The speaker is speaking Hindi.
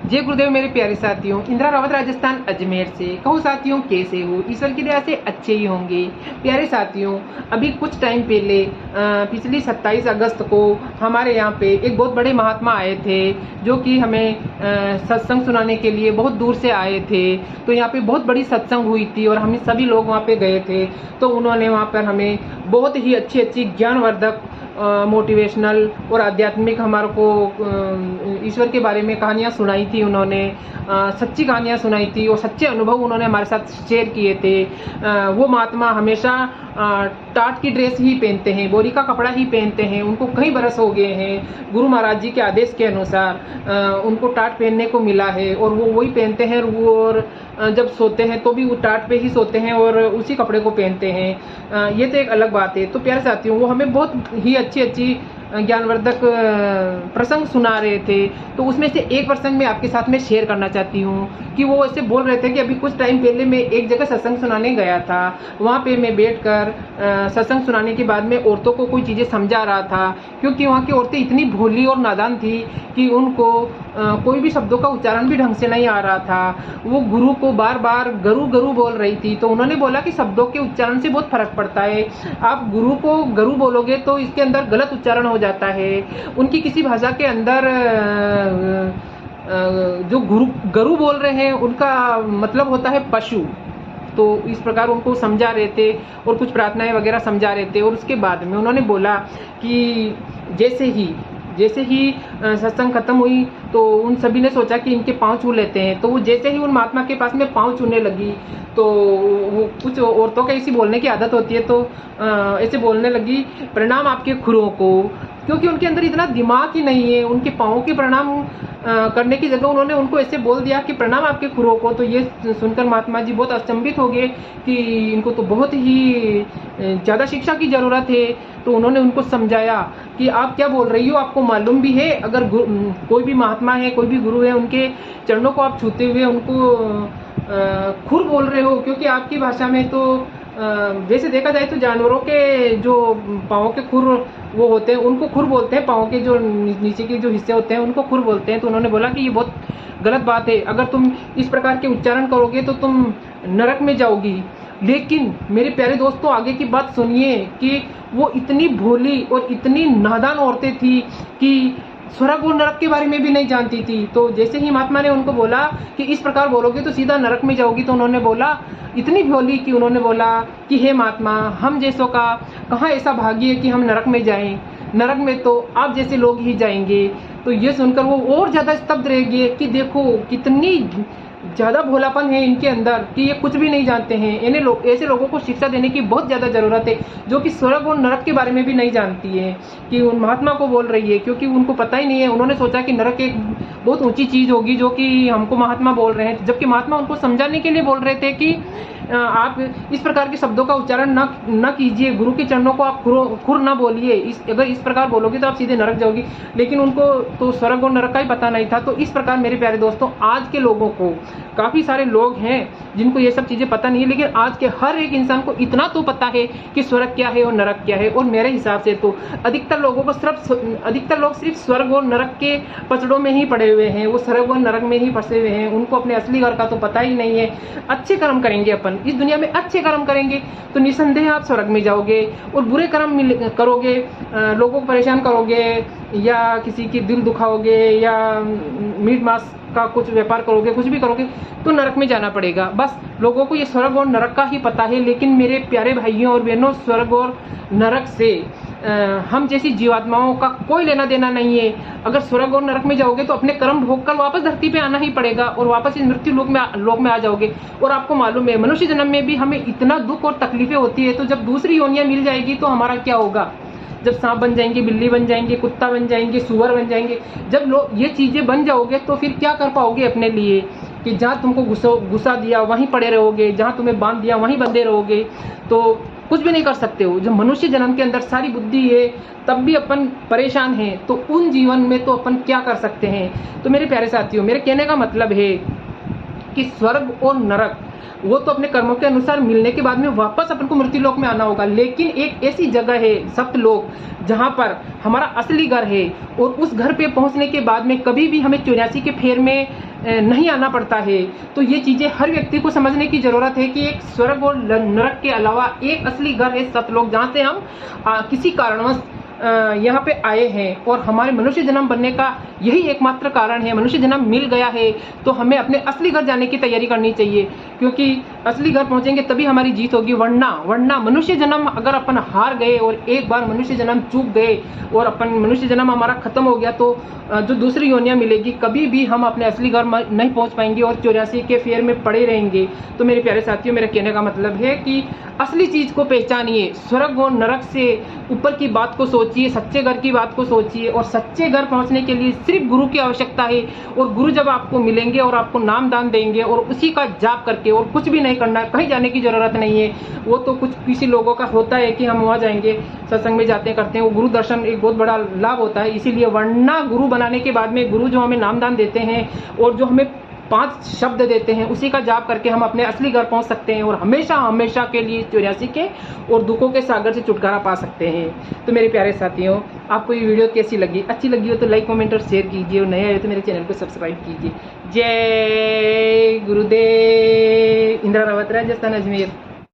जय गुरुदेव मेरे प्यारे साथियों, इंदिरा रावत राजस्थान अजमेर से। कहो साथियों कैसे हो? ईश्वर की दया से अच्छे ही होंगे। प्यारे साथियों, अभी कुछ टाइम पहले पिछली 27 अगस्त को हमारे यहाँ पे एक बहुत बड़े महात्मा आए थे, जो कि हमें सत्संग सुनाने के लिए बहुत दूर से आए थे। तो यहाँ पे बहुत बड़ी सत्संग हुई थी और हम सभी लोग वहाँ पे गए थे। तो उन्होंने वहाँ पर हमें बहुत ही अच्छी अच्छी ज्ञानवर्धक, मोटिवेशनल और आध्यात्मिक हमारे को ईश्वर के बारे में कहानियाँ सुनाई थी। उन्होंने सच्ची कहानियाँ सुनाई थी और सच्चे अनुभव उन्होंने हमारे साथ शेयर किए थे। वो महात्मा हमेशा टाट की ड्रेस ही पहनते हैं, बोरी का कपड़ा ही पहनते हैं। उनको कई बरस हो गए हैं, गुरु महाराज जी के आदेश के अनुसार उनको टाट पहनने को मिला है और वो वही पहनते हैं। और जब सोते हैं तो भी वो टाट पे ही सोते हैं और उसी कपड़े को पहनते हैं। ये तो एक अलग बात है। तो प्यारे साथियों, वो हमें बहुत ही अच्छी अच्छी ज्ञानवर्धक प्रसंग सुना रहे थे। तो उसमें से एक प्रसंग मैं आपके साथ में शेयर करना चाहती हूँ कि वो ऐसे बोल रहे थे कि अभी कुछ टाइम पहले मैं एक जगह सत्संग सुनाने गया था। वहाँ पे मैं बैठकर सत्संग सुनाने के बाद में औरतों को कोई चीज़ें समझा रहा था, क्योंकि वहाँ की औरतें इतनी भोली और नादान थी कि उनको कोई भी शब्दों का उच्चारण भी ढंग से नहीं आ रहा था। वो गुरु को बार बार गरु गरु बोल रही थी। तो उन्होंने बोला कि शब्दों के उच्चारण से बहुत फर्क पड़ता है। आप गुरु को गरु बोलोगे तो इसके अंदर गलत उच्चारण हो जाता है। उनकी किसी भाषा के अंदर जो गरु बोल रहे हैं उनका मतलब होता है पशु। तो इस प्रकार उनको समझा रहे थे और कुछ प्रार्थनाएं वगैरह समझा रहे थे। और उसके बाद में उन्होंने बोला कि जैसे ही सत्संग खत्म हुई तो उन सभी ने सोचा कि इनके पाँव छू लेते हैं। तो वो जैसे ही उन महात्मा के पास में पाँव छूने लगी तो वो कुछ औरतों का ऐसी बोलने की आदत होती है, तो ऐसे बोलने लगी, प्रणाम आपके खुरों को। क्योंकि उनके अंदर इतना दिमाग ही नहीं है। उनके पाँव के प्रणाम करने की जगह उन्होंने उनको ऐसे बोल दिया कि प्रणाम आपके खुरों को। तो ये सुनकर महात्मा जी बहुत अचंभित हो गए कि इनको तो बहुत ही ज़्यादा शिक्षा की ज़रूरत है। तो उन्होंने उनको समझाया कि आप क्या बोल रही हो, आपको मालूम भी है अगर कोई भी महात्मा है, कोई भी गुरु है, उनके चरणों को आप छूते हुए उनको खुर बोल रहे हो। क्योंकि आपकी भाषा में तो वैसे देखा जाए तो जानवरों के जो पाँव के खुर वो होते हैं उनको खुर बोलते हैं, पाँव के जो नीचे के जो हिस्से होते हैं उनको खुर बोलते हैं। तो उन्होंने बोला कि ये बहुत गलत बात है, अगर तुम इस प्रकार के उच्चारण करोगे तो तुम नरक में जाओगी। लेकिन मेरे प्यारे दोस्तों, आगे की बात सुनिए कि वो इतनी भोली और इतनी नादान औरतें थी कि स्वर्ग और नरक के बारे में भी नहीं जानती थी। तो जैसे ही महात्मा ने उनको बोला कि इस प्रकार बोलोगे तो सीधा नरक में जाओगी, तो उन्होंने बोला, इतनी भोली कि उन्होंने बोला कि हे महात्मा, हम जैसों का कहाँ ऐसा भाग्य है कि हम नरक में जाएं। नरक में तो आप जैसे लोग ही जाएंगे। तो ये सुनकर वो और ज़्यादा स्तब्ध रह गए कि देखो कितनी ज़्यादा भोलापन है इनके अंदर कि ये कुछ भी नहीं जानते हैं। इन्हें ऐसे लोगों को शिक्षा देने की बहुत ज़्यादा ज़रूरत है जो कि स्वर्ग और नरक के बारे में भी नहीं जानती है, कि उन महात्मा को बोल रही है, क्योंकि उनको पता ही नहीं है। उन्होंने सोचा कि नरक एक बहुत ऊंची चीज़ होगी जो कि हमको महात्मा बोल रहे हैं, जबकि महात्मा उनको समझाने के लिए बोल रहे थे कि आप इस प्रकार के शब्दों का उच्चारण न कीजिए, गुरु के चरणों को आप खुर ना बोलिए, अगर इस प्रकार बोलोगे तो आप सीधे नरक जाओगी। लेकिन उनको तो स्वर्ग और नरक का ही पता नहीं था। तो इस प्रकार मेरे प्यारे दोस्तों, आज के लोगों को, काफ़ी सारे लोग हैं जिनको ये सब चीज़ें पता नहीं है, लेकिन आज के हर एक इंसान को इतना तो पता है कि स्वर्ग क्या है और नरक क्या है। और मेरे हिसाब से तो अधिकतर लोग सिर्फ स्वर्ग और नरक के पचड़ों में ही पड़े हुए हैं। वो स्वर्ग और नरक में ही फंसे हुए हैं, उनको अपने असली घर का तो पता ही नहीं है। अच्छे कर्म करेंगे, अपन इस दुनिया में अच्छे कर्म करेंगे तो निसंदेह आप स्वर्ग में जाओगे। और बुरे कर्म करोगे, लोगों को परेशान करोगे या किसी की दिल दुखाओगे या मीट मांस का कुछ व्यापार करोगे, कुछ भी करोगे तो नरक में जाना पड़ेगा। बस लोगों को ये स्वर्ग और नरक का ही पता है। लेकिन मेरे प्यारे भाइयों और बहनों, स्वर्ग और नरक से हम जैसी जीवात्माओं का कोई लेना देना नहीं है। अगर स्वर्ग और नरक में जाओगे तो अपने कर्म भोग कर वापस धरती पे आना ही पड़ेगा और वापस इस मृत्यु लोक में आ जाओगे। और आपको मालूम है, मनुष्य जन्म में भी हमें इतना दुख और तकलीफें होती है, तो जब दूसरी योनियां मिल जाएगी तो हमारा क्या होगा? जब सांप बन जाएंगे, बिल्ली बन जाएंगे, कुत्ता बन जाएंगे, सुअर बन जाएंगे, जब लोग ये चीजें बन जाओगे तो फिर क्या कर पाओगे अपने लिए? कि जहाँ तुमको गुस्सा दिया वहीं पड़े रहोगे, जहाँ तुम्हें बांध दिया वहीं बंधे रहोगे, तो कुछ भी नहीं कर सकते हो। जब मनुष्य जन्म के अंदर सारी बुद्धि है तब भी अपन परेशान हैं, तो उन जीवन में तो अपन क्या कर सकते हैं? तो मेरे प्यारे साथियों, मेरे कहने का मतलब है कि स्वर्ग और नरक वो तो अपने कर्मों के अनुसार मिलने के बाद में वापस अपन को मृत्यु लोक में आना होगा। लेकिन एक ऐसी जगह है सप्तलोक, जहाँ पर हमारा असली घर है, और उस घर पे पहुँचने के बाद में कभी भी हमें 84 के फेर में नहीं आना पड़ता है। तो ये चीज़ें हर व्यक्ति को समझने की ज़रूरत है कि एक स्वर्ग और नरक के अलावा एक असली घर है सतलोक, जहाँ से हम किसी कारणवश यहाँ पे आए हैं और हमारे मनुष्य जन्म बनने का यही एकमात्र कारण है। मनुष्य जन्म मिल गया है तो हमें अपने असली घर जाने की तैयारी करनी चाहिए, क्योंकि असली घर पहुंचेंगे तभी हमारी जीत होगी। वरना मनुष्य जन्म अगर अपन हार गए और एक बार मनुष्य जन्म चूक गए और अपन मनुष्य जन्म हमारा खत्म हो गया, तो जो दूसरी योनियां मिलेगी कभी भी हम अपने असली घर नहीं पहुंच पाएंगे और 84 के फेर में पड़े रहेंगे। तो मेरे प्यारे साथियों, मेरे कहने का मतलब है कि असली चीज को पहचानिए, स्वर्ग और नरक से ऊपर की बात को सोचिए, सच्चे घर की बात को सोचिए। और सच्चे घर पहुंचने के लिए सिर्फ गुरु की आवश्यकता है, और गुरु जब आपको मिलेंगे और आपको नाम दान देंगे और उसी का जाप करके, और कुछ भी नहीं करना, कहीं जाने की जरूरत नहीं है। वो तो कुछ किसी लोगों का होता है कि हम वहाँ जाएंगे, सत्संग में जाते करते हैं, वो गुरु दर्शन एक बहुत बड़ा लाभ होता है। इसीलिए वरना गुरु बनाने के बाद में गुरु जो हमें नाम दान देते हैं और जो हमें 5 शब्द देते हैं, उसी का जाप करके हम अपने असली घर पहुंच सकते हैं और हमेशा हमेशा के लिए 84 के और दुखों के सागर से छुटकारा पा सकते हैं। तो मेरे प्यारे साथियों, आपको ये वीडियो कैसी लगी? अच्छी लगी हो तो लाइक, कमेंट और शेयर कीजिए, और नए आए तो मेरे चैनल को सब्सक्राइब कीजिए। जय गुरुदेव। इंदिरा रावत, राजस्थान, अजमेर।